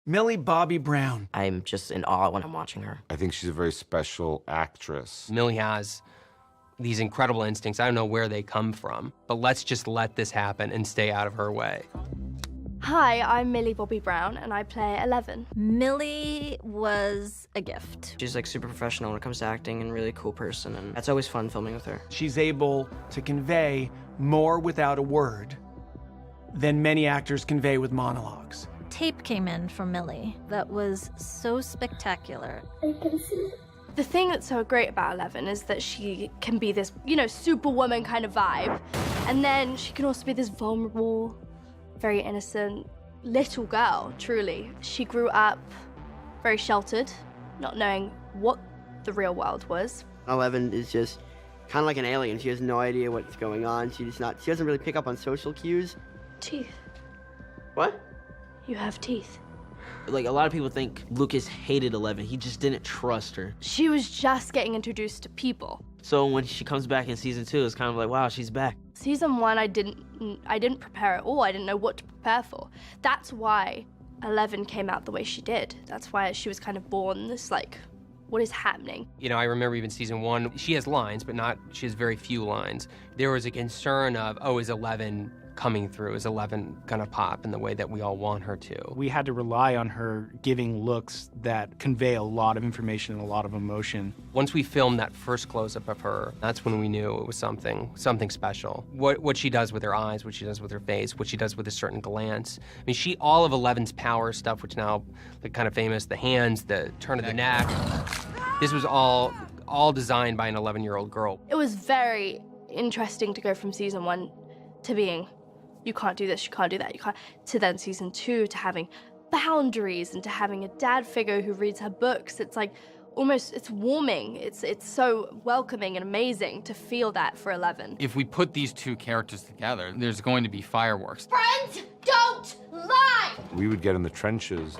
Millie Bobby Brown. I'm just in awe when I'm watching her. I think she's a very special actress. Millie has these incredible instincts. I don't know where they come from, but let's just let this happen and stay out of her way. Hi, I'm Millie Bobby Brown, and I play 11. Millie was a gift. She's like super professional when it comes to acting and really cool person, and that's always fun filming with her. She's able to convey more without a word than many actors convey with monologues. Tape came in from Millie that was so spectacular. The thing that's so great about 11 is that she can be this, superwoman kind of vibe. And then she can also be this vulnerable, very innocent little girl, truly. She grew up very sheltered, not knowing what the real world was. 11 is just kind of like an alien. She has no idea what's going on. She doesn't really pick up on social cues. Teeth. What? You have teeth. Like, a lot of people think Lucas hated 11. He just didn't trust her. She was just getting introduced to people. So when she comes back in season 2, it's kind of like, wow, she's back. Season 1, I didn't prepare at all. I didn't know what to prepare for. That's why 11 came out the way she did. That's why she was kind of born this, what is happening? I remember even season 1, she has lines, but she has very few lines. There was a concern of, oh, is 11 coming through? Is 11 gonna pop in the way that we all want her to? We had to rely on her giving looks that convey a lot of information and a lot of emotion. Once we filmed that first close-up of her, that's when we knew it was something special. What she does with her eyes, what she does with her face, what she does with a certain glance. I mean, all of 11's power stuff, which now kind of famous, the hands, the turn of the neck. This was all designed by an 11-year-old girl. It was very interesting to go from season 1 to being, you can't do this, you can't do that, you can't, to then season 2 to having boundaries and to having a dad figure who reads her books. It's like it's warming. It's so welcoming and amazing to feel that for 11. If we put these two characters together, there's going to be fireworks. Friends don't lie! We would get in the trenches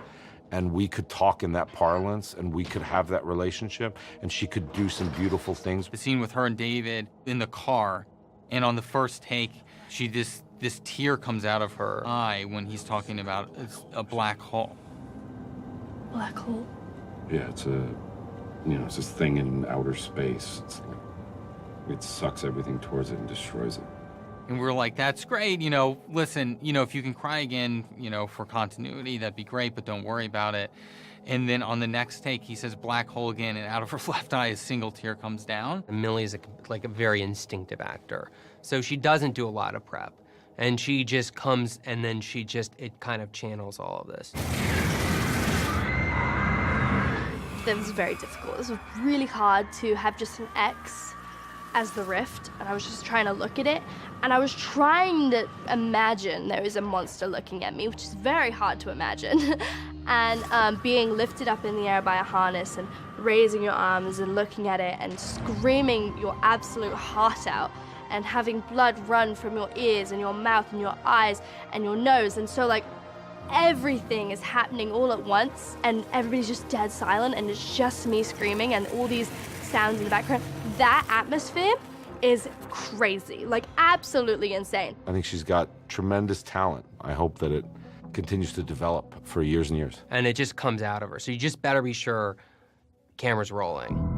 and we could talk in that parlance and we could have that relationship and she could do some beautiful things. The scene with her and David in the car, and on the first take, this tear comes out of her eye when he's talking about a black hole. Black hole? Yeah, it's it's this thing in outer space. It sucks everything towards it and destroys it. And we're like, that's great, listen, if you can cry again, for continuity, that'd be great, but don't worry about it. And then on the next take, he says black hole again, and out of her left eye, a single tear comes down. And Millie is a very instinctive actor. So she doesn't do a lot of prep. And she just comes, and then it kind of channels all of this. It was very difficult. It was really hard to have just an X as the rift, and I was just trying to look at it, and I was trying to imagine there is a monster looking at me, which is very hard to imagine. And being lifted up in the air by a harness and raising your arms and looking at it and screaming your absolute heart out and having blood run from your ears and your mouth and your eyes and your nose. And so everything is happening all at once and everybody's just dead silent and it's just me screaming and all these sounds in the background. That atmosphere is crazy, absolutely insane. I think she's got tremendous talent. I hope that it continues to develop for years and years. And it just comes out of her. So you just better be sure camera's rolling.